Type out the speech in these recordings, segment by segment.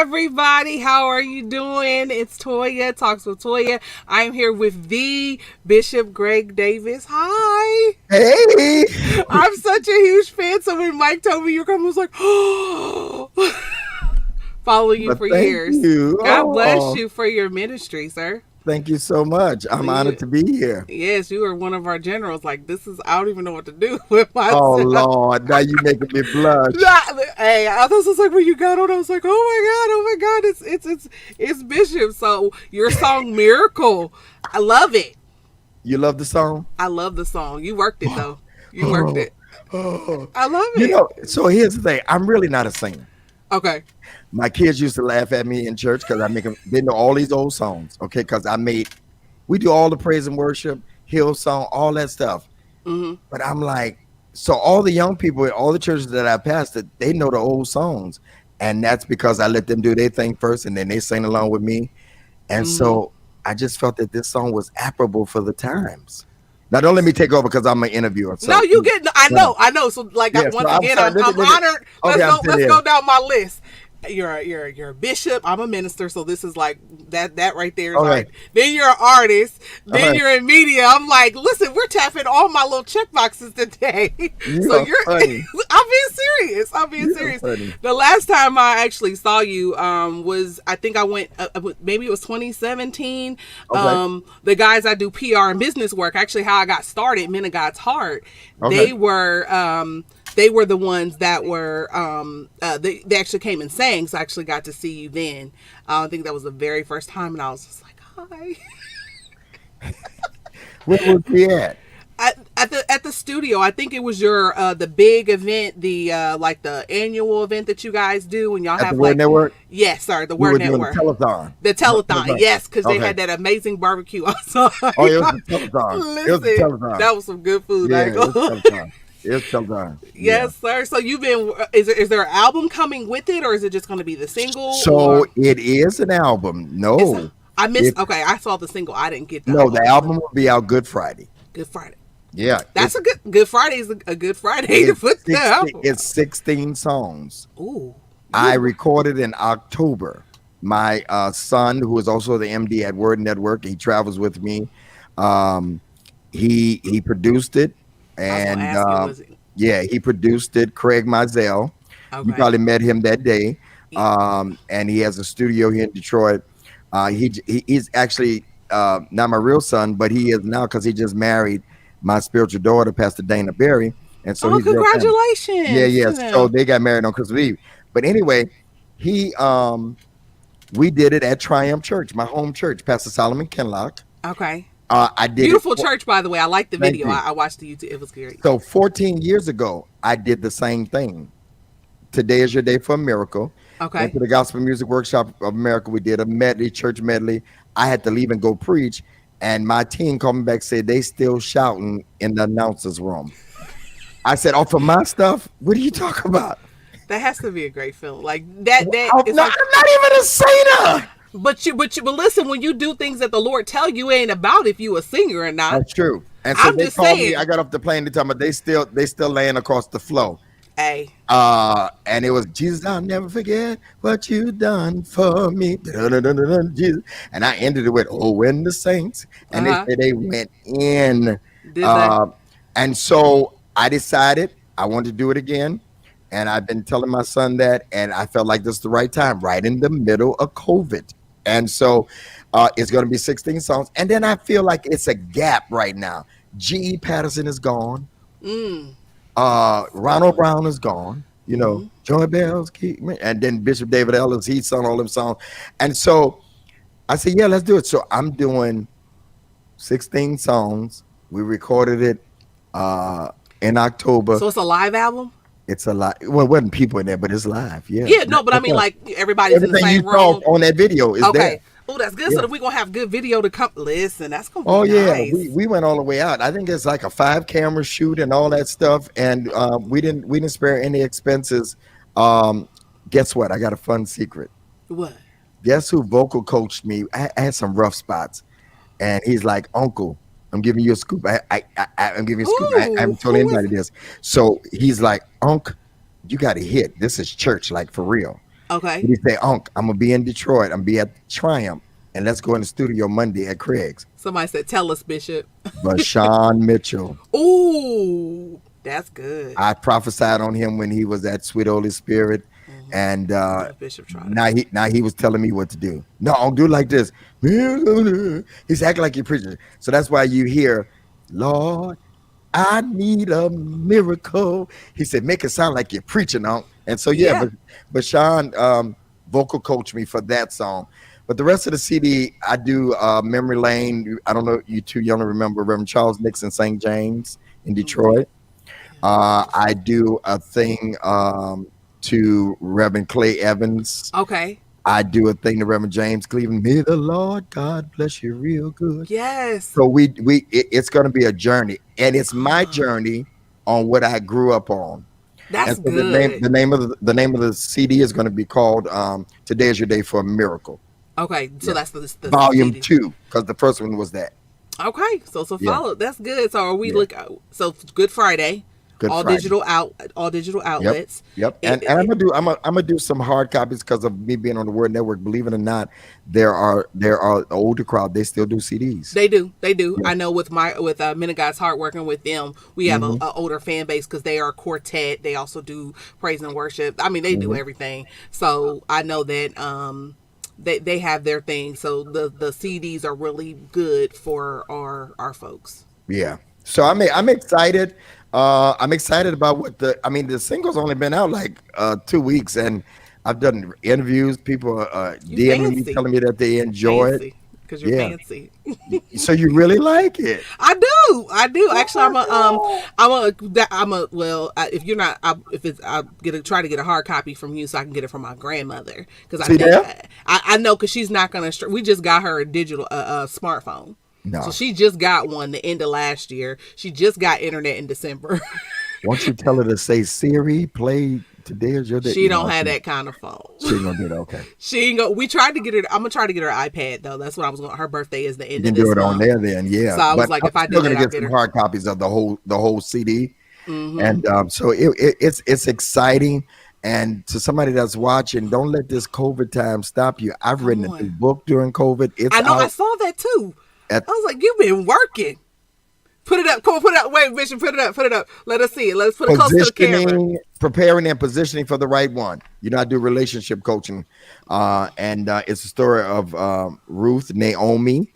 everybody. How are you doing? It's Toya, Talks with Toya. I'm here with the Bishop Greg Davis. Hi. Hey. I'm such a huge fan. So when Mike told me you're coming, I was like, oh. Following you for years. You. God bless you for your ministry, sir. Thank you so much. I'm honored to be here. Yes, you are one of our generals. Like, this is, I don't even know what to do with myself. Oh, Lord. Now you making me blush. Hey, I was like, when you got on, I was like, oh my God, it's Bishop. So your song, Miracle, I love it. You love the song? I love the song. You worked it, though. You worked it. I love it. You know, so here's the thing. I'm really not a singer. Okay. My kids used to laugh at me in church because they know all these old songs, okay? Because we do all the praise and worship, Hillsong, all that stuff. Mm-hmm. But I'm like, so all the young people at all the churches that I pastored, they know the old songs. And that's because I let them do their thing first and then they sing along with me. And so I just felt that this song was applicable for the times. Now, don't let me take over because I'm an interviewer. So, no, you get. I know. So, like, yeah, once again, I'm honored. Let's go down my list. You're a bishop. I'm a minister, so this is like that right there. Is like, then you're an artist. Then you're in media. I'm like, listen, we're tapping all my little check boxes today. So you're funny. I'm being serious. Funny. The last time I actually saw you was, I think I went maybe it was 2017. The guys I do PR and business work, actually how I got started, Men of God's Heart. They were the ones that were, they actually came and sang, so I actually got to see you then. I think that was the very first time, and I was just like, hi. Where was he at? At the studio. I think it was your the big event, the like the annual event that you guys do, and y'all have the Word Network? Yes, sir, the Word Network. The telethon, yes, because they had that amazing barbecue outside. Oh, it was the telethon. Listen, that was some good food. Yeah, it was telethon. It's so done. Yes, sir. So you've been. Is there an album coming with it, or is it just going to be the single? So it is an album. No, I missed. Okay, I saw the single. I didn't get that. No, the album will be out Good Friday. Good Friday. Yeah, that's a Good Friday is a good Friday to put the album. It's 16 songs. Ooh. I recorded in October. My son, who is also the MD at Word Network, he travels with me. He produced it. And he produced it. Craig Mizell. Okay. You probably met him that day. And he has a studio here in Detroit. He's actually not my real son, but he is now because he just married my spiritual daughter, Pastor Dana Berry. And so congratulations. Yeah. So they got married on Christmas Eve. But anyway, we did it at Triumph Church, my home church, Pastor Solomon Kenlock. Okay. I did beautiful church, by the way. I like the video. I watched the YouTube. It was great. So 14 years ago, I did the same thing. Today is your day for a miracle. Okay. Went to the Gospel Music Workshop of America. We did a church medley. I had to leave and go preach, and my team called me back and said they still shouting in the announcer's room. I said, "Oh, for my stuff? What are you talking about?" That has to be a great film. Like that. I'm not even a singer. But listen, when you do things that the Lord tell you, ain't about if you a singer or not. That's true. And so they called me. I got off the plane. They told me they still laying across the floor. Hey. And it was Jesus. I'll never forget what you done for me. Jesus. And I ended it with when the saints. And they went in. Did they? And so I decided I wanted to do it again. And I've been telling my son that, and I felt like this is the right time, right in the middle of COVID. And so it's going to be 16 songs. And then I feel like it's a gap right now. G.E. Patterson is gone. Ronald Brown is gone. You know, Joy Bells keep me. And then Bishop David Ellis, he sung all them songs. And so I said, yeah, let's do it. So I'm doing 16 songs. We recorded it in October. So it's a live album? It's a lot. Well, it wasn't people in there, but it's live. Yeah. Yeah, no, but I mean, like everybody's everything in the same room. On that video is there. Oh, that's good. Yeah. So that we're gonna have good video to come. Listen, that's gonna be nice. Yeah, we went all the way out. I think it's like a 5-camera shoot and all that stuff, and we didn't spare any expenses. Guess what? I got a fun secret. What? Guess who vocal coached me? I had some rough spots, and he's like, "Uncle, I'm giving you a scoop. I'm giving you a scoop. I haven't told anybody this." So he's like, "Unc, you got to hit. This is church, like for real." Okay. And he say, Unc, I'm gonna be in Detroit. I'm gonna be at Triumph, and let's go in the studio Monday at Craig's. Somebody said, "Tell us, Bishop." Bashan Mitchell. Ooh, that's good. I prophesied on him when he was at Sweet Holy Spirit, and Bishop now he was telling me what to do. No, I'll do it like this. He's acting like you're preaching. So that's why you hear, Lord, I need a miracle. He said, make it sound like you're preaching on. And so but Sean vocal coached me for that song. But the rest of the CD, I do Memory Lane. I don't know, you too young to remember Reverend Charles Nixon St. James in Detroit. I do a thing to Reverend Clay Evans. Okay. I do a thing to Reverend James Cleveland. May the Lord God bless you real good. Yes. So it's going to be a journey, and it's my journey on what I grew up on. That's so good. The name of the CD is going to be called "Today Is Your Day for a Miracle." Okay, so that's the volume CD. 2, because the first one was that. Okay, so follow. That's good. So are we so Good Friday? All digital outlets. Yep. And I'm gonna do some hard copies because of me being on the Word Network. Believe it or not, there are the older crowd. They still do CDs. They do. Yeah. I know with Men of God's Heart, working with them, we have an older fan base because they are a quartet. They also do praise and worship. I mean, they do everything. So I know that they have their thing. So the CDs are really good for our folks. Yeah. So I'm excited. I'm excited about the single's only been out like 2 weeks, and I've done interviews. People DMing me telling me that they enjoy it. Because you're fancy. So you really like it? I do. Actually, try to get a hard copy from you so I can get it from my grandmother, because I know, because she's not gonna. We just got her a digital smartphone. No. So she just got one the end of last year. She just got internet in December. Won't you tell her to say, Siri, play Today Is Your Day? She don't have that kind of phone. She ain't gonna do that. Okay. She ain't go. We tried to get her. I'm gonna try to get her an iPad though. That's what I was going. Her birthday is the end of this month. You can do it on there then, yeah. So I was like, if I do that, I'll get some hard copies of the whole CD. And so it's exciting. And to somebody that's watching, don't let this COVID time stop you. I've written a new book during COVID. I know. I saw that too. I was like, you've been working. Put it up. Come on, put it up. Wait, Bishop, put it up. Put it up. Let us see it. Let's put it close to the camera. Preparing and positioning for the right one. I do relationship coaching. And it's a story of Ruth, Naomi,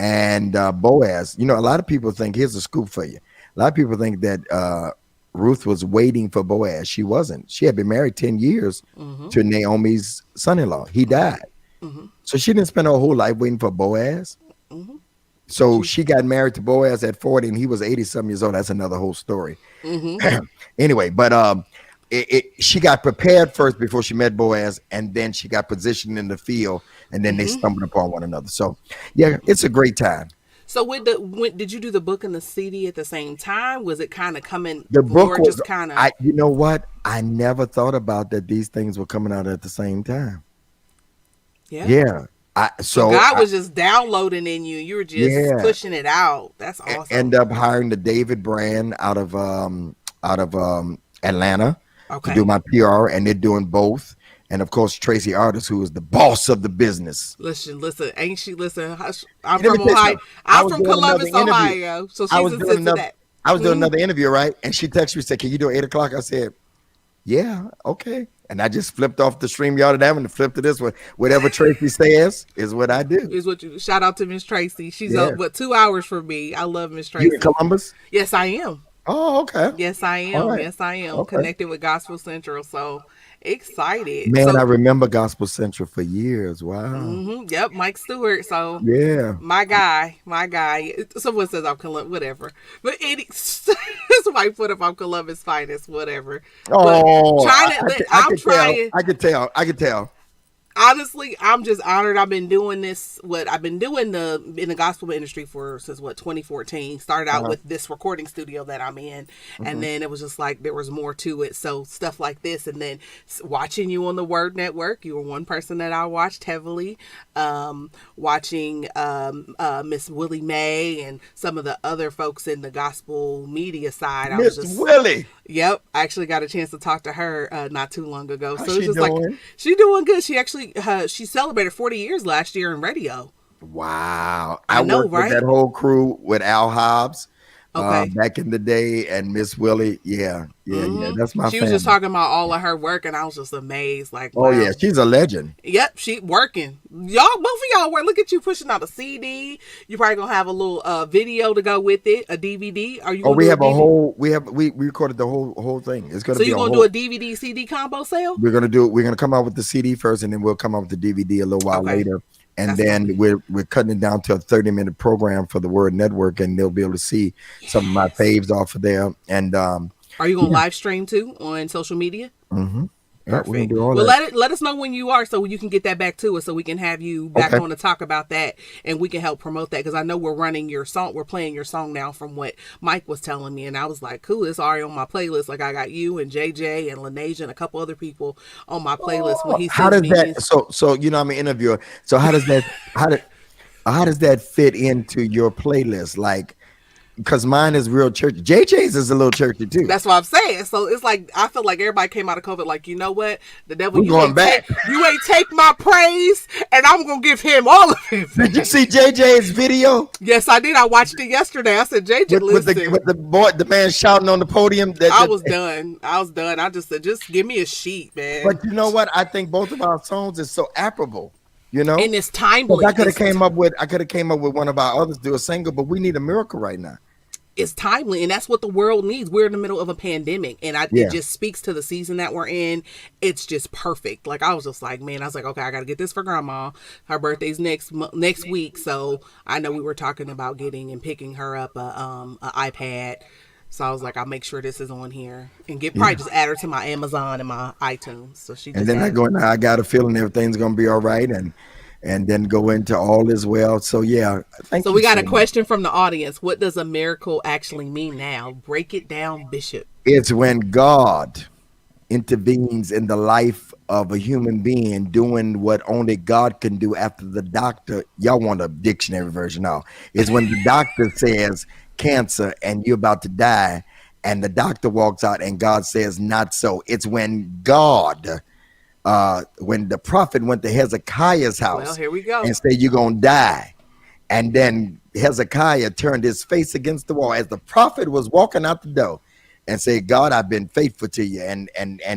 and Boaz. A lot of people think, here's a scoop for you. A lot of people think that Ruth was waiting for Boaz. She wasn't. She had been married 10 years to Naomi's son-in-law. He died. So she didn't spend her whole life waiting for Boaz. So she got married to Boaz at 40, and he was 80-some years old. That's another whole story. Anyway, but she got prepared first before she met Boaz, and then she got positioned in the field, and then they stumbled upon one another. So, yeah, it's a great time. So when did you do the book and the CD at the same time? Was it kind of coming? The book was just kind of. You know what? I never thought about that. These things were coming out at the same time. Yeah. Yeah. So God was just downloading in you. You were just pushing it out. That's awesome. End up hiring the David brand out of Atlanta to do my PR, and they're doing both. And of course, Tracy Artist, who is the boss of the business. Listen, ain't she? Listen, I'm from Ohio. I'm from Columbus, Ohio. So she's a that. I was doing another interview, right? And she texted me and said, "Can you do 8:00?" I said, "Yeah, okay." And I just flipped off the StreamYard and flipped to this one. Whatever Tracy says is what I do. Is what you shout out to Miss Tracy. She's up 2 hours from me. I love Miss Tracy. You in Columbus? Yes, I am. Oh, okay. Yes, I am. Right. Yes, I am. Okay. Connected with Gospel Central. So excited. Man, I remember Gospel Central for years. Wow. Yep, Mike Stewart. So yeah, my guy. Someone says I'm Columbus, whatever. But somebody put up I'm Columbus finest, whatever. Oh, I could tell. I could tell. Honestly, I'm just honored. I've been doing this. I've been doing in the gospel industry since 2014. Started out with this recording studio that I'm in, and then it was just like there was more to it. So stuff like this, and then watching you on the Word Network, you were one person that I watched heavily. Watching Miss Willie Mae and some of the other folks in the gospel media side. Miss Willie. Yep, I actually got a chance to talk to her not too long ago. How's so it's she just doing? like she's doing good. She actually she celebrated 40 years last year in radio. Wow. I know, worked right? with that whole crew with Al Hobbs back in the day, and Miss Willie. Yeah. That's my She family. was just talking about all of her work, and I was just amazed. Like, wow. Oh, yeah. She's a legend. Yep, she working. Y'all, both of y'all work. Look at you pushing out a CD. You probably gonna have a little video to go with it, a DVD. Are you? We have a whole. We recorded the whole thing. It's gonna. So you're gonna do a DVD CD combo sale? We're gonna come out with the CD first, and then we'll come out with the DVD a little while later. And then we're cutting it down to a 30-minute program for the Word Network, and they'll be able to see some of my faves off of there. And are you gonna live stream too on social media? Mm-hmm. Perfect. Yeah, well, let us know when you are, so you can get that back to us, so we can have you back on to talk about that, and we can help promote that, because I know we're running your song. We're playing your song now, from what Mike was telling me, and I was like, cool, it's already on my playlist. Like, I got you and JJ and Lanesia and a couple other people on my playlist. When he how does that? So you know, I'm an interviewer. So how does that? How does that fit into your playlist? Like, because mine is real churchy. JJ's is a little churchy too. That's what I'm saying. So it's like, I feel like everybody came out of COVID like, you know what? The devil, you ain't take my praise, and I'm gonna give him all of it. Did you see JJ's video? Yes, I did. I watched it yesterday. I said, JJ, listen. With the man shouting on the podium. I was done. I just said, just give me a sheet, man. But you know what? I think both of our songs is so apparable. You know, and it's timely. I could have came up with one of our others do a single, but we need a miracle right now. It's timely, and that's what the world needs. We're in the middle of a pandemic, and it just speaks to the season that we're in. It's just perfect. Like, I was just like, man, I was like, okay, I got to get this for Grandma. Her birthday's next week, so I know we were talking about getting and picking her up a iPad. So I was like, I'll make sure this is on here, and probably just add her to my Amazon and my iTunes. So she. And then I got a feeling everything's gonna be all right, and then go into all as well. So yeah, so we got a question from the audience. What does a miracle actually mean now? Break it down, Bishop. It's when God intervenes in the life of a human being, doing what only God can do after the doctor. Y'all want a dictionary version now? It's when the doctor says cancer and you're about to die, and the doctor walks out and God says not so. It's when God, when the prophet went to Hezekiah's house, well, here we go, and said you're gonna die, and then Hezekiah turned his face against the wall as the prophet was walking out the door and said, God, I've been faithful to you, and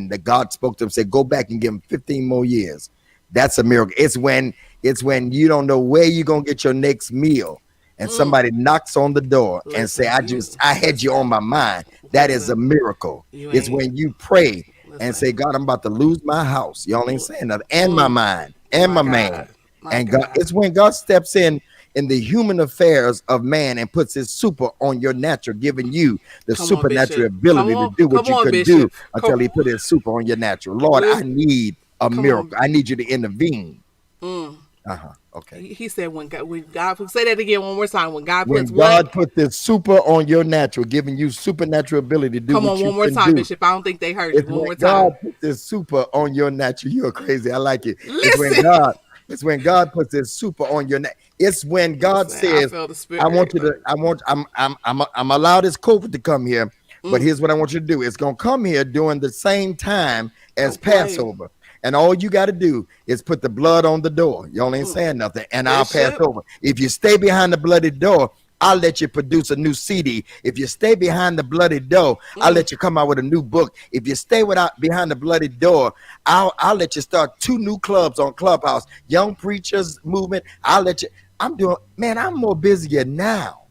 the God spoke to him, said, go back and give him 15 more years. That's a miracle. It's when you don't know where you're gonna get your next meal, and somebody knocks on the door and say, I had you on my mind. That is a miracle. It's when you pray and say, God, I'm about to lose my house. Y'all ain't saying nothing. And my mind and my man. And God, it's when God steps in the human affairs of man and puts his super on your natural, giving you the supernatural ability to do what you could do until he put his super on your natural. Lord, I need a miracle. I need you to intervene. Okay. He said when God say that again one more time. When God puts this super on your natural, giving you supernatural ability to do what you can do. Come on, one more time, Bishop. I don't think they heard you. One more time. God puts this super on your natural. You're crazy. I like it. Listen. It's when God puts this super on your natural. It's when God says, I want you to, I'm allowed this COVID to come here, but here's what I want you to do. It's going to come here during the same time as Passover. And all you got to do is put the blood on the door. Y'all ain't saying nothing. And I'll pass over. If you stay behind the bloody door, I'll let you produce a new CD. If you stay behind the bloody door, I'll let you come out with a new book. If you stay behind the bloody door, I'll let you start 2 new clubs on Clubhouse. Young Preachers Movement. I'll let you. I'm more busier now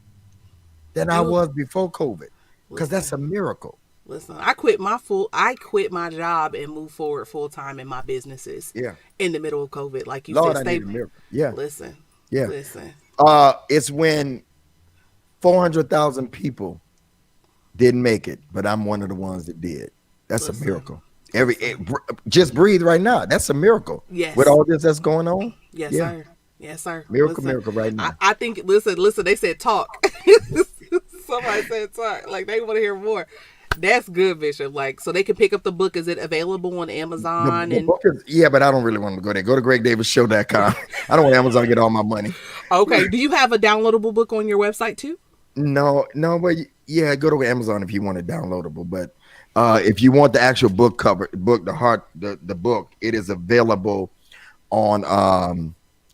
than I was before COVID, because that's a miracle. Listen, I quit my job and moved forward full time in my businesses. Yeah. In the middle of COVID, like you Lord, said, I need a miracle. Yeah. Listen. It's when 400,000 people didn't make it, but I'm one of the ones that did. That's a miracle. Just breathe right now. That's a miracle. Yes. With all this that's going on. Yes, sir. Yes, sir. Miracle right now. I think, listen, they said talk. Somebody said talk. Like, they want to hear more. That's good, Bishop. Like, so they can pick up the book. Is it available on Amazon? The book is, yeah, but I don't really want to go there. Go to GregDavisShow.com. I don't want Amazon to get all my money. Okay. Do you have a downloadable book on your website too? No, but yeah, go to Amazon if you want it downloadable. But if you want the actual book cover, the book, it is available on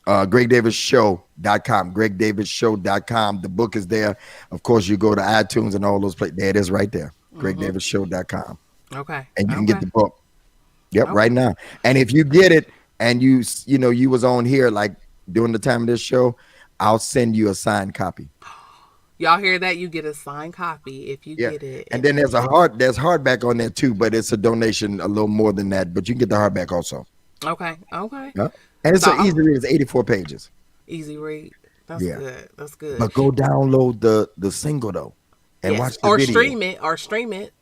GregDavisShow.com. GregDavisShow.com. The book is there. Of course, you go to iTunes and all those places. There it is right there. GregDavisShow.com. Okay. And you can get the book. Yep, right now. And if you get it and you was on here like during the time of this show, I'll send you a signed copy. Y'all hear that? You get a signed copy if you get it. And then there's hardback on there too, but it's a donation a little more than that. But you can get the hardback also. Okay. Yeah. And it's an easy read. It's 84 pages. Easy read. That's good. That's good. But go download the single though, and watch the video. Or stream it.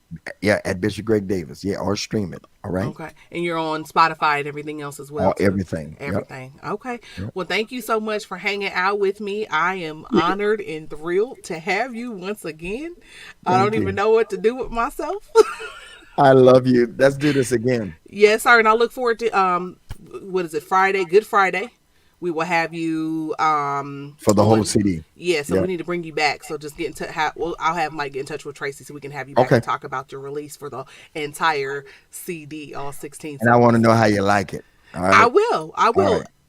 Yeah, at Bishop Greg Davis. Yeah, or stream it. All right. Okay. And you're on Spotify and everything else as well. Everything. Everything. Yep. Okay. Yep. Well, thank you so much for hanging out with me. I am honored and thrilled to have you once again. I don't even know what to do with myself. I love you. Let's do this again. Yes, sir. And I look forward to what is it? Friday, Good Friday. We will have you for the whole CD. Yeah, so we need to bring you back. So just get in touch. I'll have Mike get in touch with Tracy so we can have you back and talk about your release for the entire CD, all 16. And I want to know how you like it. All right? I will.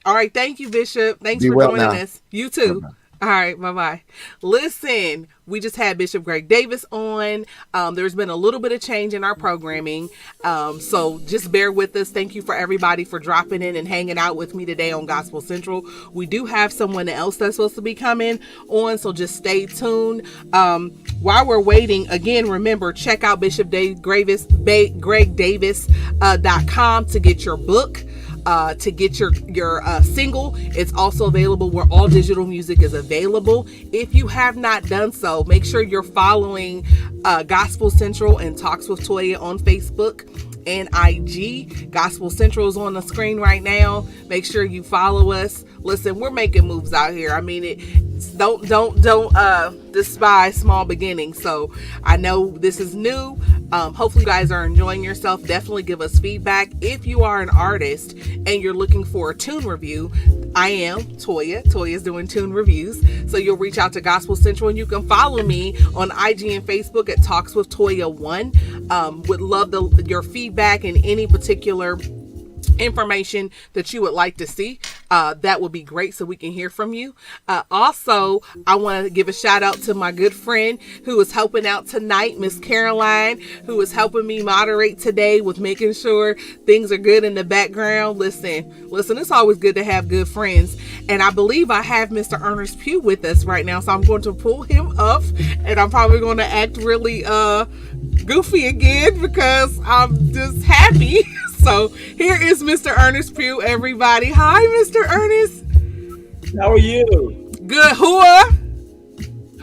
All right. Thank you, Bishop. Thanks for joining us. You too. Bye-bye. All right, bye-bye. Listen, we just had Bishop Greg Davis on. There's been a little bit of change in our programming. So just bear with us. Thank you for everybody for dropping in and hanging out with me today on Gospel Central. We do have someone else that's supposed to be coming on, so just stay tuned. While we're waiting, again, remember, check out GregDavis.com to get your book. To get your single. It's also available where all digital music is available. If you have not done so, make sure you're following Gospel Central and Talks with Toya on Facebook and IG. Gospel Central is on the screen right now. Make sure you follow us. Listen, we're making moves out here. I mean, don't despise small beginnings. So I know this is new. Hopefully you guys are enjoying yourself. Definitely give us feedback. If you are an artist and you're looking for a tune review, I am Toya. Toya's doing tune reviews. So you'll reach out to Gospel Central and you can follow me on IG and Facebook at Talks with Toya 1. Would love your feedback and any particular information that you would like to see. That would be great so we can hear from you. Also, I want to give a shout out to my good friend who is helping out tonight, Miss Caroline, who is helping me moderate today with making sure things are good in the background. Listen, it's always good to have good friends. And I believe I have Mr. Ernest Pugh with us right now. So I'm going to pull him up and I'm probably going to act really goofy again because I'm just happy. So here is Mr. Ernest Pugh, everybody. Hi, Mr. Ernest. How are you? Good. Hooah.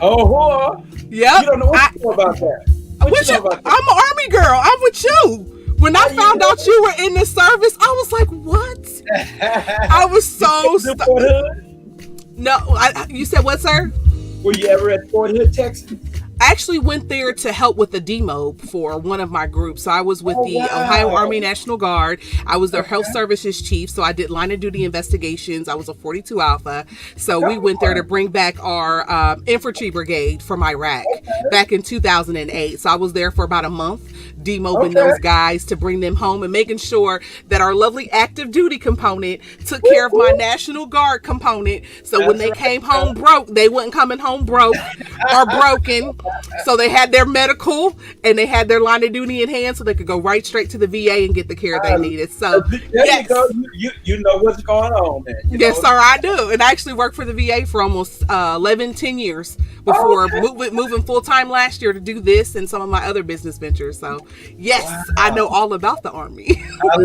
Oh, hooah. Yep. You don't know what you know about that. I'm an Army girl. I'm with you. When I found out you were in the service, I was like, what? I was so No, you said what, sir? Were you ever at Fort Hood, Texas? I actually went there to help with the demo for one of my groups. So I was with the Ohio Army National Guard. I was their health services chief. So I did line of duty investigations. I was a 42 Alpha. So we went there to bring back our infantry brigade from Iraq back in 2008. So I was there for about a month, demobbing those guys to bring them home and making sure that our lovely active duty component took care of my National Guard component. So when they came home broke, they wasn't coming home broke or broken. So they had their medical and they had their line of duty in hand so they could go right straight to the VA and get the care they needed. So yes. You know what's going on, man. Yes, sir, I do. And I actually worked for the VA for almost 10 years before moving full-time last year to do this and some of my other business ventures. So yes, I know all about the Army. I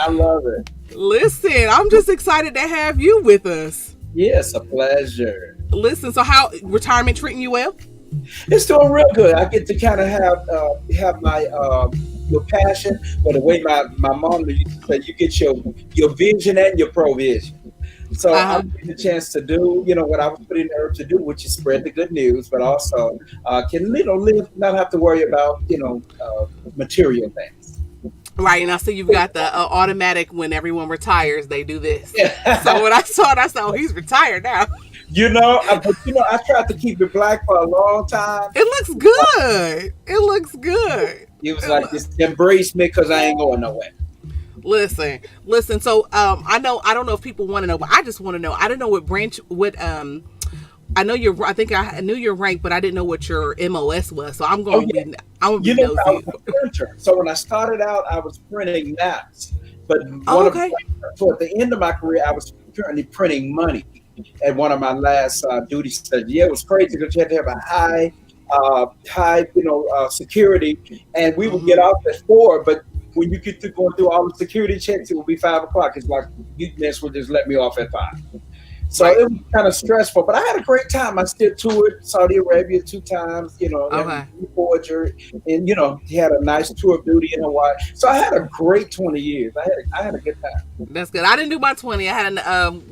love it. Listen, I'm just excited to have you with us. Yes, a pleasure. Listen, so how retirement treating you well? It's doing real good. I get to kind of have my your passion, but the way my mom used to say, you get your vision and your provision. So I'm getting a chance to do, what I was put in there to do, which is spread the good news, but also can live, not have to worry about, material things. Right, and I see you've got the automatic when everyone retires, they do this. Yeah. So when I saw it, I said, oh, he's retired now. I tried to keep it black for a long time. It looks good. It looks good. It was like, just embrace me because I ain't going nowhere. Listen. So I don't know if people want to know, but I just want to know. I don't know what branch, I know I think I knew your rank, but I didn't know what your MOS was. So I'm going to be. I was a printer. So when I started out, I was printing maps, but toward the end of my career, I was currently printing money. At one of my last duties, it was crazy because you had to have a high security, and we would get off at 4, but when you get to going through all the security checks, it will be 5 o'clock. It's like, you will just let me off at 5. So it was kind of stressful, but I had a great time. I still toured Saudi Arabia 2 times, forger, and he had a nice tour of duty in Hawaii. So I had a great 20 years. I had a good time. That's good. I didn't do my 20. I had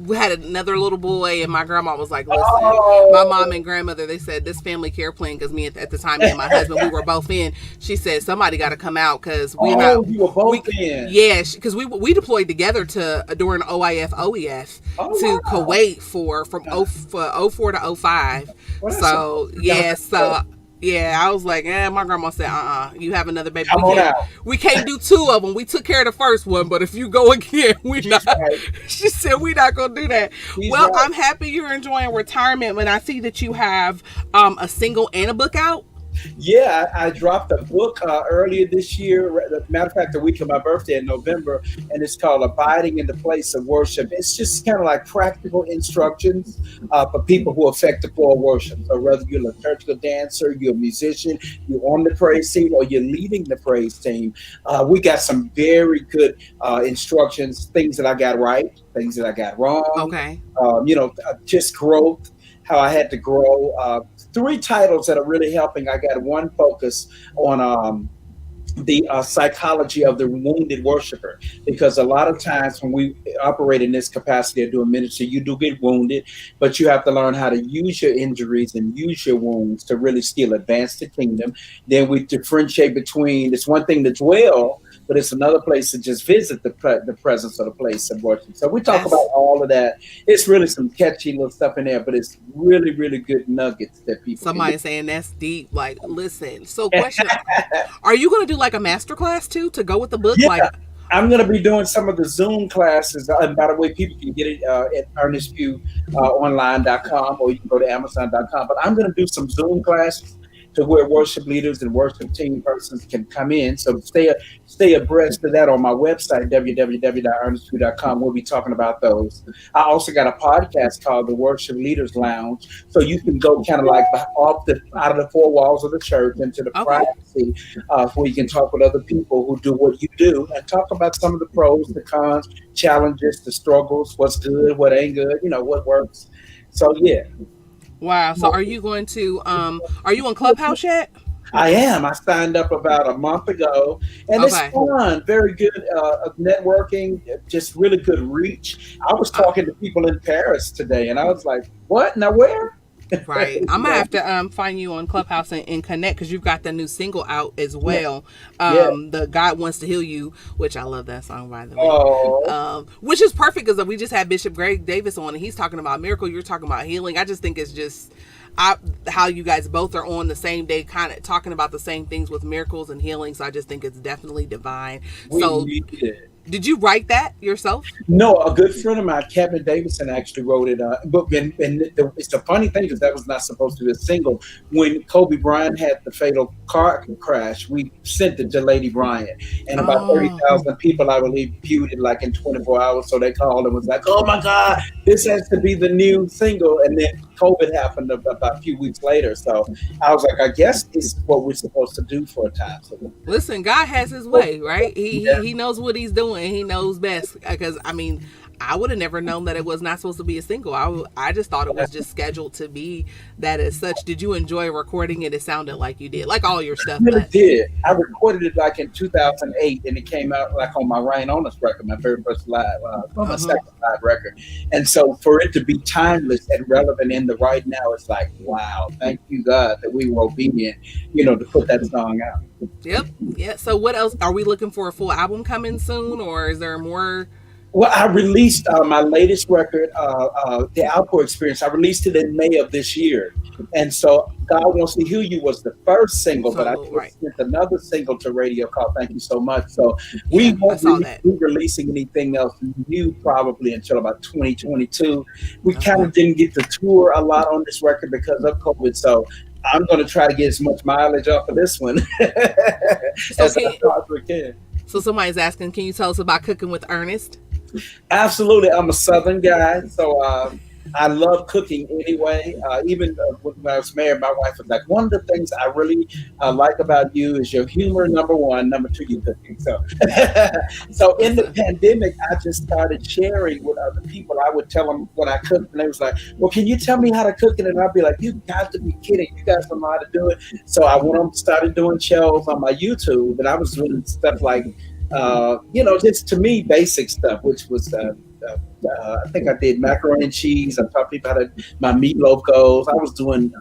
we had another little boy, and my grandma was like, "Listen, my mom and grandmother, they said this family care plan because me at the time, me and my husband, we were both in. She said somebody got to come out because we you were both in. Yeah, because we deployed together during OIF OEF to Kuwait from 04 to 05. I was like, my grandma said, you have another baby. We can't do 2 of them. We took care of the first one, but if you go again, we're not. Right. She said, we're not going to do that. Right. I'm happy you're enjoying retirement when I see that you have a single and a book out. Yeah, I dropped a book earlier this year. Matter of fact, the week of my birthday in November, and it's called Abiding in the Place of Worship. It's just kind of like practical instructions for people who affect the flow of worship. So whether you're a liturgical dancer, you're a musician, you're on the praise team, or you're leading the praise team, we got some very good instructions, things that I got right, things that I got wrong. Okay. Just growth, how I had to grow. 3 titles that are really helping. I got one focus on the psychology of the wounded worshiper, because a lot of times when we operate in this capacity of doing ministry, you do get wounded, but you have to learn how to use your injuries and use your wounds to really still advance the kingdom. Then we differentiate between, it's one thing to dwell, but it's another place to just visit the presence of the place of worship. So we talk about all of that. It's really some catchy little stuff in there, but it's really, really good nuggets that people. Somebody saying that's deep. Like, listen. So, question: are you going to do like a masterclass too to go with the book? Yeah. I'm going to be doing some of the Zoom classes. And by the way, people can get it at Ernest Pugh online.com, or you can go to Amazon.com. But I'm going to do some Zoom classes to where worship leaders and worship team persons can come in. So stay abreast of that on my website, www.ernestpugh.com. We'll be talking about those. I also got a podcast called The Worship Leaders Lounge. So you can go kind of like out of the 4 walls of the church into the privacy where you can talk with other people who do what you do and talk about some of the pros, the cons, challenges, the struggles, what's good, what ain't good, what works. So, yeah. Wow. So are you going to, are you on Clubhouse yet? I am. I signed up about a month ago, and it's fun. Very good networking, just really good reach. I was talking to people in Paris today, and I was like, what? Now where? Right. I'm going to have to find you on Clubhouse and connect, because you've got the new single out as well. The God Wants to Heal You, which I love that song, by the way. Which is perfect because we just had Bishop Greg Davis on, and he's talking about miracle. You're talking about healing. I just think it's just how you guys both are on the same day, kind of talking about the same things with miracles and healing. So I just think it's definitely divine. Did you write that yourself? No, a good friend of mine, Kevin Davidson, actually wrote it. But it's a funny thing because that was not supposed to be a single. When Kobe Bryant had the fatal car crash, we sent it to Lady Bryant, and about 30,000 people, I believe, viewed it like in 24 hours. So they called and was like, "Oh my God, this has to be the new single." And then COVID happened about a few weeks later. So I was like, I guess it's what we're supposed to do for a time. So, listen, God has his way, right? He knows what he's doing. He knows best. Because I would have never known that it was not supposed to be a single. I just thought it was just scheduled to be that as such. Did you enjoy recording it? It sounded like you did, like all your stuff. I really did. I recorded it like in 2008, and it came out like on my Rain On Us record, my very first live, my second live record. And so for it to be timeless and relevant in the right now, it's like, wow, thank you God that we were obedient, to put that song out. Yep. Yeah. So what else? Are we looking for a full album coming soon, or is there more? Well, I released my latest record, The Outpour Experience. I released it in May of this year. And so God Wants to Heal You was the first single, but I sent another single to radio called Thank You So Much. So we won't be releasing anything else new probably until about 2022. We kind of didn't get to tour a lot on this record because of COVID. So I'm going to try to get as much mileage off of this one as I possibly can. So somebody's asking, can you tell us about Cooking with Ernest? Absolutely. I'm a Southern guy, so I love cooking anyway. Even when I was married, my wife was like, one of the things I really like about you is your humor, number one. Number two, you cooking. So, so in the pandemic, I just started sharing with other people. I would tell them what I cooked, and they was like, well, can you tell me how to cook it? And I'd be like, you got to be kidding. You guys don't know how to do it. So I went on, started doing shows on my YouTube, and I was doing stuff like, just to me, basic stuff, which was, I think I did macaroni and cheese. I taught people how my meatloaf goes. I was doing,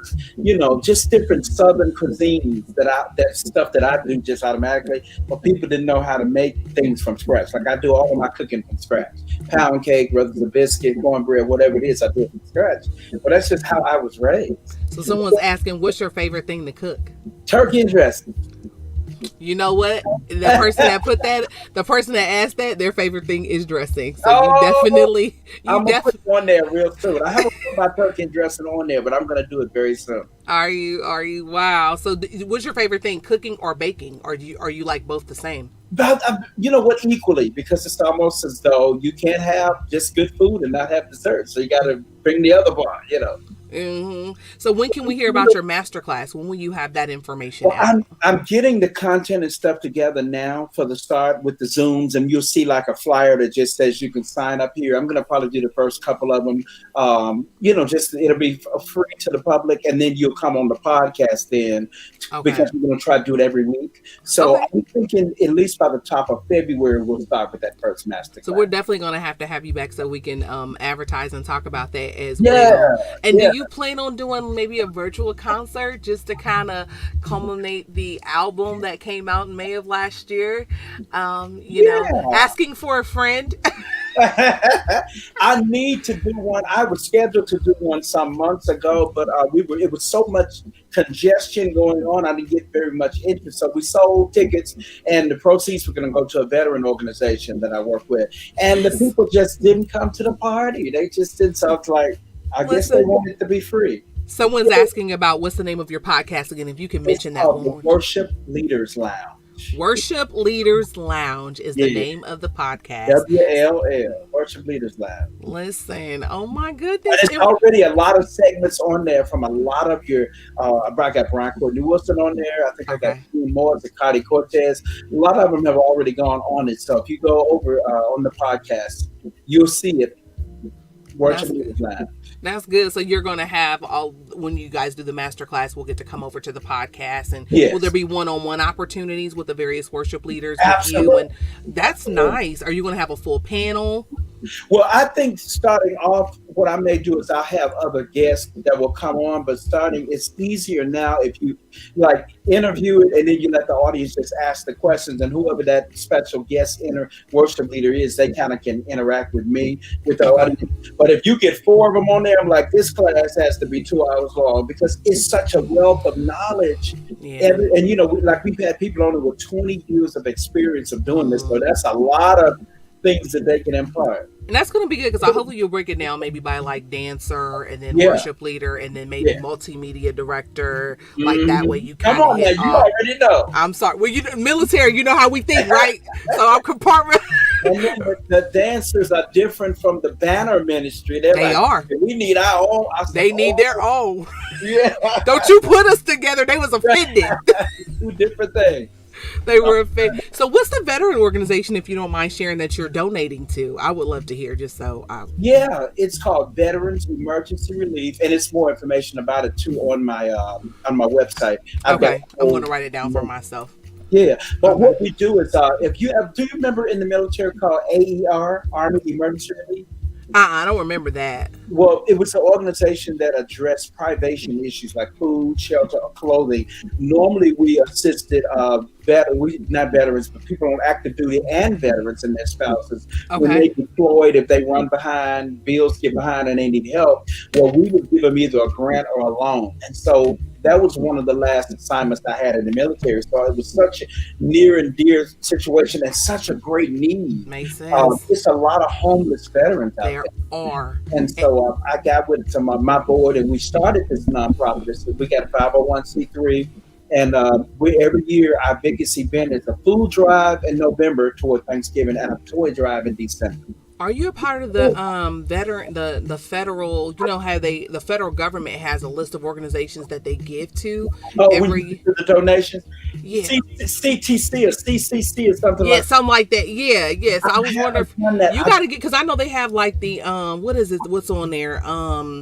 just different Southern cuisines that stuff that I do just automatically, but people didn't know how to make things from scratch. Like I do all of my cooking from scratch. Pound cake, whether it's a biscuit, cornbread, whatever it is, I do it from scratch. But that's just how I was raised. So someone's asking, what's your favorite thing to cook? Turkey and dressing. You know what? The person that asked that, their favorite thing is dressing. So I'm gonna put it on there real soon. I haven't put my turkey and dressing on there, but I'm gonna do it very soon. Are you? Wow. So what's your favorite thing, cooking or baking? Or are you like both the same? But you know what? Equally, because it's almost as though you can't have just good food and not have dessert. So you got to bring the other one. Mm-hmm. So when can we hear about your masterclass? When will you have that information out? I'm getting the content and stuff together now for the start with the Zooms, and you'll see like a flyer that just says you can sign up here. I'm going to probably do the first couple of them. It'll be free to the public, and then you'll come on the podcast then because we're going to try to do it every week. So I'm thinking at least by the top of February, we'll start with that first masterclass. So we're definitely going to have you back so we can advertise and talk about that as well. And do you plan on doing maybe a virtual concert just to kind of culminate the album that came out in May of last year? Asking for a friend. I need to do one. I was scheduled to do one some months ago, but it was so much congestion going on. I didn't get very much interest. So we sold tickets, and the proceeds were going to go to a veteran organization that I work with. And the people just didn't come to the party. They just didn't. So it's like, I guess they want it to be free. Someone's asking about what's the name of your podcast again, if you can mention that one. Worship Leaders Lounge. Worship Leaders Lounge is the name of the podcast. WLL, Worship Leaders Lounge. Listen, oh my goodness. There's already a lot of segments on there from a lot of your, I got Brian Courtney Wilson on there. I think I got Dean Morris and Cody Cortez. A lot of them have already gone on it. So if you go over on the podcast, you'll see it. Worship Leaders Lounge. That's good. So you're going to have when you guys do the masterclass, we'll get to come over to the podcast, and will there be one-on-one opportunities with the various worship leaders? Absolutely. With you? And that's nice. Are you going to have a full panel? Well, I think starting off, what I may do is I'll have other guests that will come on, but it's easier now if you interview it and then you let the audience just ask the questions, and whoever that special guest worship leader is, they kind of can interact with me, with the audience. But if you get 4 of them on there, I'm like, this class has to be 2 hours long because it's such a wealth of knowledge. Yeah. And we've had people on there with 20 years of experience of doing this, so that's a lot of things that they can impart. And that's going to be good because hopefully you'll break it down maybe by like dancer and then worship leader and then maybe multimedia director. Like that way you kind of come on, man, you already know. I'm sorry. Well, military, you know how we think, right? So I'm compartment. And then the dancers are different from the banner ministry. They are. We need our own. They need their own. Yeah. Don't you put us together. They was offended. 2 different things. They were a fan. So what's the veteran organization, if you don't mind sharing, that you're donating to? I would love to hear, just so. Yeah, it's called Veterans Emergency Relief, and it's more information about it too on my website. I'm going to write it down for myself. Yeah, but what we do is, do you remember in the military called AER, Army Emergency Relief? I don't remember that. Well, it was an organization that addressed privation issues like food, shelter, or clothing. Normally, we assisted not veterans, but people on active duty and veterans and their spouses when they deployed. If they run behind, bills get behind, and they need help, well, we would give them either a grant or a loan. And so that was one of the last assignments I had in the military. So it was such a near and dear situation and such a great need. Makes sense. It's a lot of homeless veterans out there. There are. And so I got with some of my board, and we started this nonprofit. We got a 501c3. And every year, our biggest event is a food drive in November toward Thanksgiving and a toy drive in December. Are you a part of the veteran, the federal, you know how the federal government has a list of organizations that they give to every the donations? Yeah. CTC or CCC or something like that. Yeah, something like that. Yeah, yes. I was wondering if you got to get, because I know they have like the what is it? What's on there?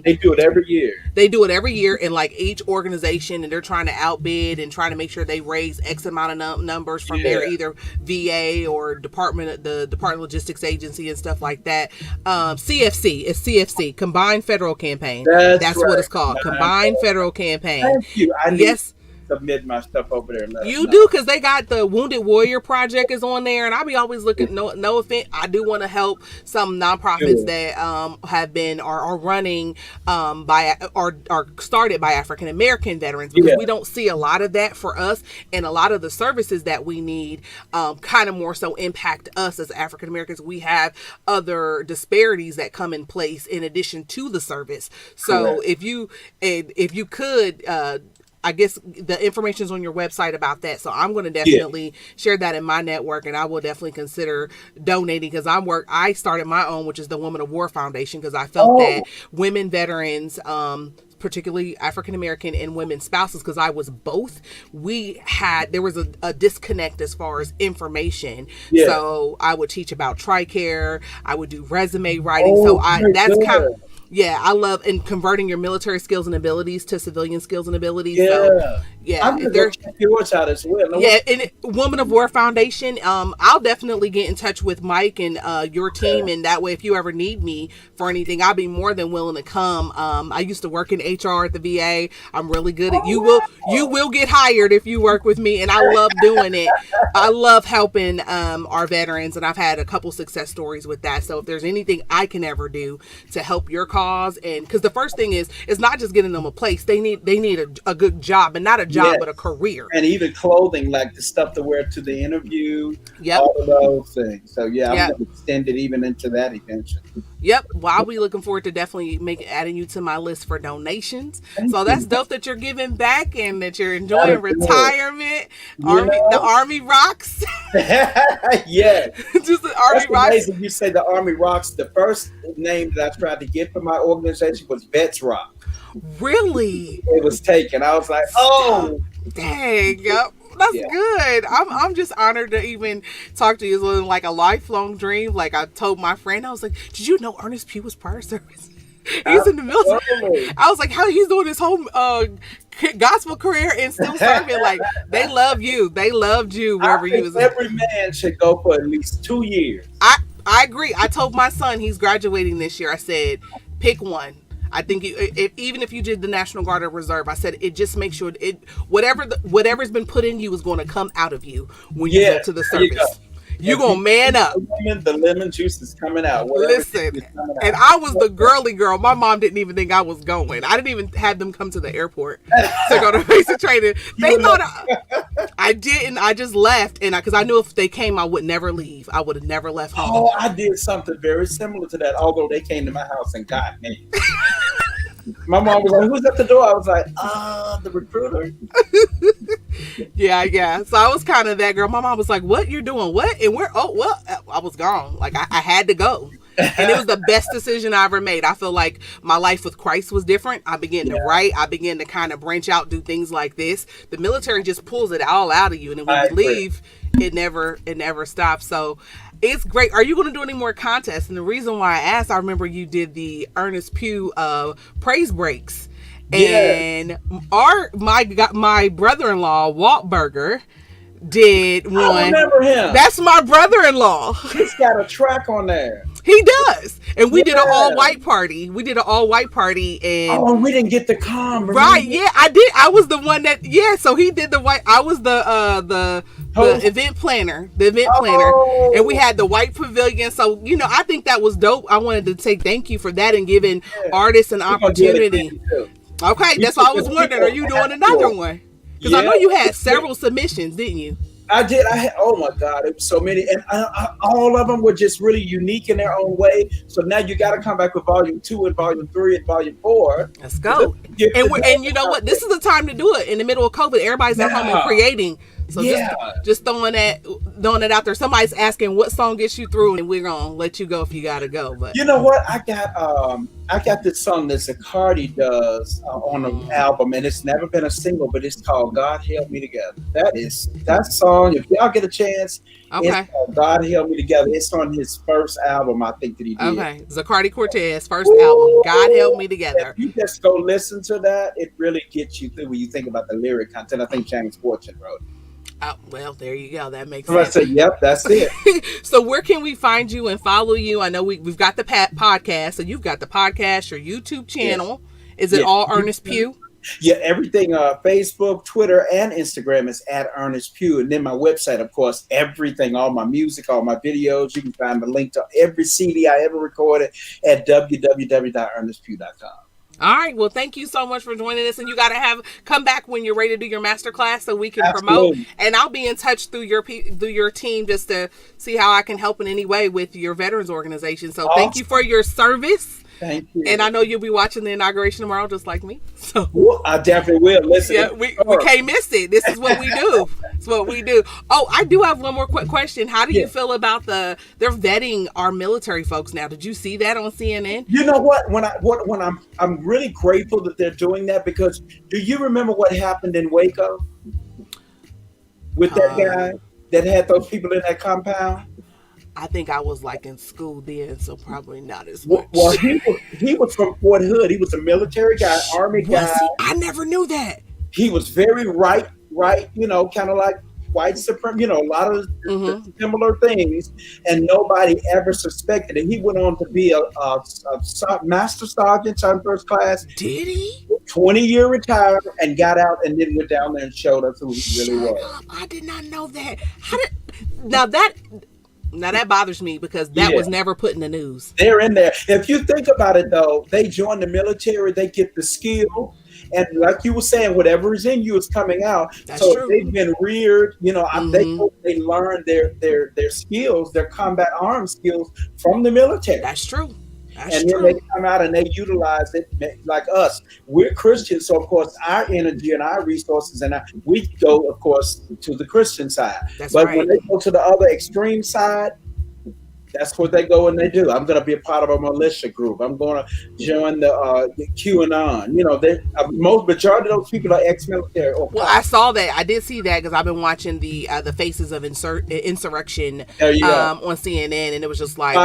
They do it every year. They do it every year in like each organization, and they're trying to outbid and trying to make sure they raise X amount of numbers from their either VA or the Department of Logistics Agency and stuff like that. CFC. It's CFC, Combined Federal Campaign. That's right. What it's called. Combined Federal Campaign. Thank you. Yes. Submit my stuff over there. You do, because they got the Wounded Warrior Project is on there, and I'll be always looking. No offense, I do want to help some nonprofits that have been or are running by or are started by African American veterans, because we don't see a lot of that for us, and a lot of the services that we need kind of more so impact us as African Americans. We have other disparities that come in place in addition to the service. So if you could. I guess the information is on your website about that. So I'm going to definitely share that in my network, and I will definitely consider donating, because I started my own, which is the Women of War Foundation, because I felt that women veterans, particularly African American and women spouses, because I was both, there was a disconnect as far as information. So I would teach about TRICARE, I would do resume writing. That's kind of, I love converting your military skills and abilities to civilian skills and abilities. I'm going to check yours out as well. And Women of War Foundation, I'll definitely get in touch with Mike and your team, and that way if you ever need me for anything, I'll be more than willing to come. I used to work in HR at the VA. I'm really good at you will get hired if you work with me, and I love doing it. I love helping our veterans, and I've had a couple success stories with that. So if there's anything I can ever do to help your cause, and because the first thing is, it's not just getting them a place. They need a good job, and not a job but a career, and even clothing, like the stuff to wear to the interview. All of those things. So I'm going to extend it even into that eventually. Well, I'll be looking forward to definitely adding you to my list for donations. That's dope that you're giving back and that you're enjoying retirement. The Army rocks. Just the Army rocks. Amazing you say the Army rocks. The first name that I tried to get for my organization was Vets Rock. Really? It was taken. I was like, oh, dang, that's good. I'm just honored to even talk to you. It's like a lifelong dream. Like I told my friend, I was like, did you know Ernest Pugh was prior service? He's in the military. I was like, how he's doing his whole gospel career and still serving? Like, they love you. They loved you wherever you was. Every man should go for at least 2 years. I agree. I told my son, he's graduating this year, I said, pick one. I think even if you did the National Guard or Reserve, I said it just makes sure whatever's been put in you is going to come out of you when you go to the service. You're going to man up. The lemon juice is coming out. Listen, and I was the girly girl. My mom didn't even think I was going. I didn't even have them come to the airport to go to basic training. They thought I didn't. I just left, and because I knew if they came, I would never leave. I would have never left home. Oh, I did something very similar to that, although they came to my house and got me. My mom was like, who's at the door? I was like, the recruiter. Yeah. So I was kind of that girl. My mom was like, what? You're doing what? And where? Oh, well, I was gone. Like, I had to go. And it was the best decision I ever made. I feel like my life with Christ was different. I began to write. I began to kind of branch out, do things like this. The military just pulls it all out of you. And then when you leave, it never stops. So it's great. Are you going to do any more contests? And the reason why I asked, I remember you did the Ernest Pugh praise breaks. And my brother-in-law, Walt Berger, did one. I remember him. That's my brother-in-law. He's got a track on there. He does. And we did an all-white party. And we didn't get the come. Right, yeah, I did. I was the one that so he did the white. I was the event planner. And we had the white pavilion. So, I think that was dope. I wanted to say thank you for that and giving artists an opportunity. Okay, that's why I was wondering, are you doing another one? Because I know you had several submissions, didn't you? I did. Oh my God, it was so many, and all of them were just really unique in their own way. So now you got to come back with volume 2 and volume 3 and volume 4. Let's go. And you know what? This is the time to do it in the middle of COVID. Everybody's at home and creating. So just throwing it out there. Somebody's asking what song gets you through, and we're gonna let you go if you gotta go. But you know what? I got this song that Zacardi does on an album, and it's never been a single, but it's called "God Held Me Together." That song. If y'all get a chance, it's called "God Held Me Together." It's on his first album, I think, that he did. Okay, Zacardi Cortez first album, "God Held Me Together." If you just go listen to that, it really gets you through when you think about the lyric content. I think James Fortune wrote it. Oh, well, there you go. That makes sense. I said, yep, that's it. So where can we find you and follow you? I know we've got the podcast. So you've got the podcast, your YouTube channel. Yeah. Is it all Ernest Pugh? Yeah, everything, Facebook, Twitter, and Instagram is at Ernest Pugh. And then my website, of course, everything, all my music, all my videos. You can find the link to every CD I ever recorded at www.ernestpugh.com. All right. Well, thank you so much for joining us. And you got to come back when you're ready to do your masterclass so we can promote. And I'll be in touch through your team just to see how I can help in any way with your veterans organization. So Thank you for your service. Thank you. And I know you'll be watching the inauguration tomorrow, just like me. So I definitely will. Listen. Yeah, we can't miss it. This is what we do. It's what we do. Oh, I do have one more quick question. How do you feel about they're vetting our military folks now? Did you see that on CNN? You know what? I'm really grateful that they're doing that, because do you remember what happened in Waco with that guy that had those people in that compound? I think I was in school then, so probably not as much. Well, he was from Fort Hood. He was a military guy, Army guy. I never knew that. He was very right, kind of like white supremacy, a lot of similar things, and nobody ever suspected it. He went on to be a master sergeant, first class. Did he? 20-year retired and got out, and then went down there and showed us who he really was. I did not know that. Now that bothers me, because that was never put in the news. They're in there. If you think about it, though, they join the military, they get the skill, and like you were saying, whatever is in you is coming out. That's true. They've been reared. They learn their skills, their combat arms skills from the military. That's true. Then they come out and they utilize it like us. We're Christians, so of course our energy and our resources, and we go, of course, to the Christian side. But when they go to the other extreme side, that's what they go and they do. I'm going to be a part of a militia group. I'm going to join the QAnon. Majority of those people are ex-military. Well, I saw that. I did see that, because I've been watching the Faces of Insurrection on CNN, and it was just like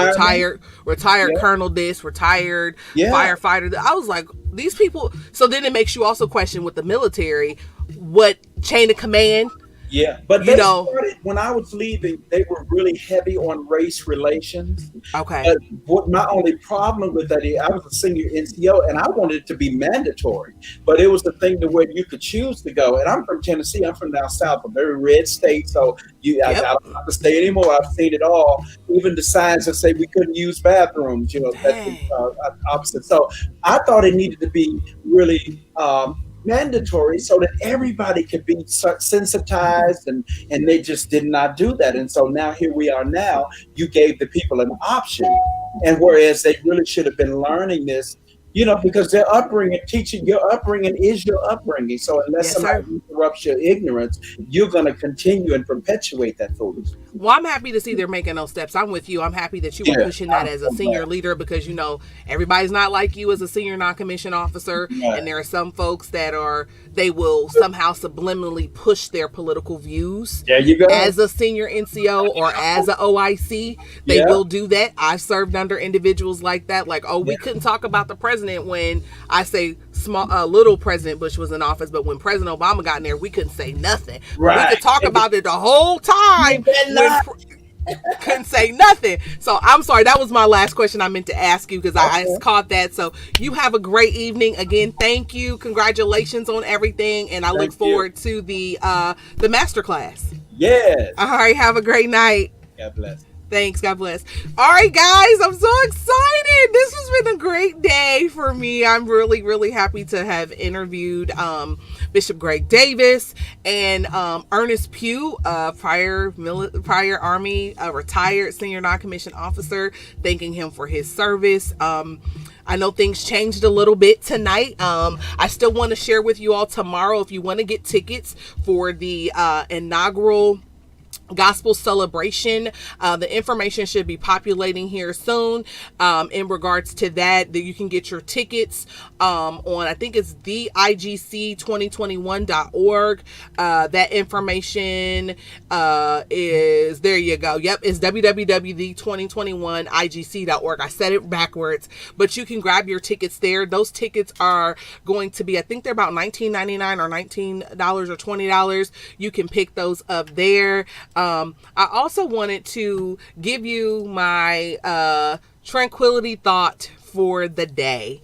retired colonel this, retired firefighter. I was like, these people. So then it makes you also question with the military, what chain of command. Yeah, but they started, when I was leaving, they were really heavy on race relations. Okay. But what my only problem with that is, I was a senior NCO, and I wanted it to be mandatory. But it was the thing to where you could choose to go. And I'm from Tennessee. I'm from down south, a very red state. So I don't have to stay anymore. I've seen it all. Even the signs that say we couldn't use bathrooms, that's opposite. So I thought it needed to be really mandatory, so that everybody could be sensitized, and they just did not do that. And so now here we are. Now you gave the people an option, and whereas they really should have been learning this Because their upbringing, your upbringing is your upbringing. So unless somebody interrupts your ignorance, you're going to continue and perpetuate that foolishness. Well, I'm happy to see they're making those steps. I'm with you. I'm happy that you were pushing that as a senior leader, because, everybody's not like you as a senior non-commissioned officer. Right. And there are some folks that they will somehow subliminally push their political views. There you go. As a senior NCO or as a OIC, they will do that. I've served under individuals like that. Like, we couldn't talk about the president when I say little President Bush was in office, but when President Obama got in there, we couldn't say nothing. Right. We could talk about it the whole time. Couldn't say nothing. So I'm sorry, that was my last question I meant to ask you, because I caught that. So you have a great evening. Again, thank you. Congratulations on everything, and I look forward to the masterclass. Yes. All right, have a great night. God bless. Thanks. God bless. All right, guys, I'm so excited. This has been a great day for me. I'm really, really happy to have interviewed Bishop Greg Davis and Ernest Pugh, prior Army, retired senior non-commissioned officer, thanking him for his service. I know things changed a little bit tonight. I still want to share with you all tomorrow, if you want to get tickets for the inaugural Gospel Celebration. The information should be populating here soon in regards to that you can get your tickets on, I think it's theigc2021.org. That information is, there you go. Yep, it's www.the2021igc.org. I said it backwards, but you can grab your tickets there. Those tickets are going to be, I think they're about $19.99 or $19 or $20. You can pick those up there. I also wanted to give you my tranquility thought for the day.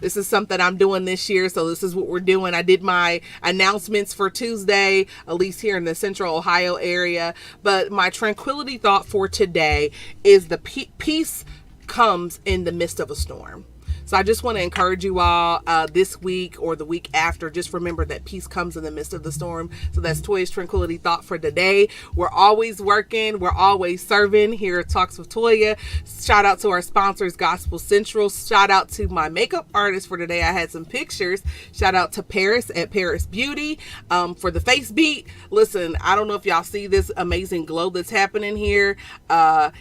This is something I'm doing this year, so this is what we're doing. I did my announcements for Tuesday, at least here in the Central Ohio area. But my tranquility thought for today is the peace comes in the midst of a storm. So I just want to encourage you all this week or the week after, just remember that peace comes in the midst of the storm. So that's Toya's tranquility thought for today. We're always working. We're always serving here at Talks with Toya. Shout out to our sponsors, Gospel Central. Shout out to my makeup artist for today. I had some pictures. Shout out to Paris at Paris Beauty for the face beat. Listen, I don't know if y'all see this amazing glow that's happening here. I've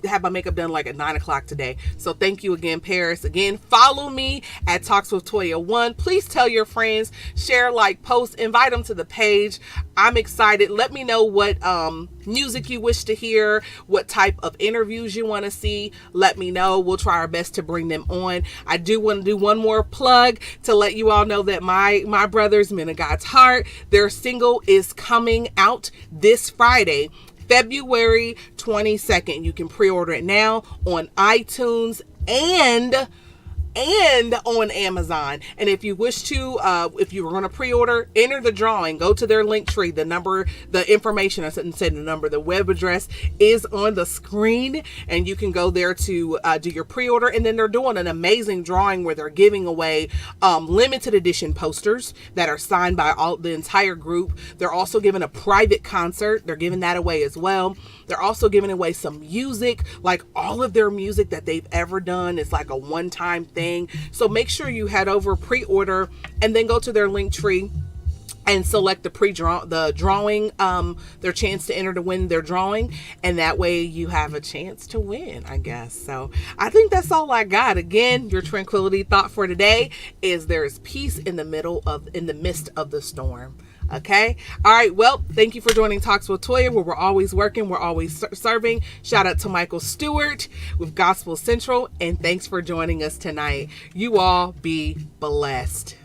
had my makeup done like at 9 o'clock today. So thank you again, Paris. Again, follow me at Talks with Toya 1. Please tell your friends, share, like, post, invite them to the page. I'm excited. Let me know what music you wish to hear, what type of interviews you want to see. Let me know. We'll try our best to bring them on. I do want to do one more plug to let you all know that my brothers, Men of God's Heart, their single is coming out this Friday, February 22nd. You can pre-order it now on iTunes and on Amazon. And if you wish to, if you were going to pre-order, enter the drawing, go to their link tree. The number, the information, I said the number, the web address is on the screen, and you can go there to do your pre-order. And then they're doing an amazing drawing where they're giving away limited edition posters that are signed by the entire group. They're also giving a private concert. They're giving that away as well. They're also giving away some music, like all of their music that they've ever done. It's like a one-time thing. So make sure you head over, pre-order, and then go to their link tree and select the drawing, their chance to enter to win their drawing. And that way you have a chance to win, I guess. So I think that's all I got. Again, your tranquility thought for today is there is peace in the midst of the storm. Okay. All right. Well, thank you for joining Talks with Toya, where we're always working. We're always serving. Shout out to Michael Stewart with Gospel Central. And thanks for joining us tonight. You all be blessed.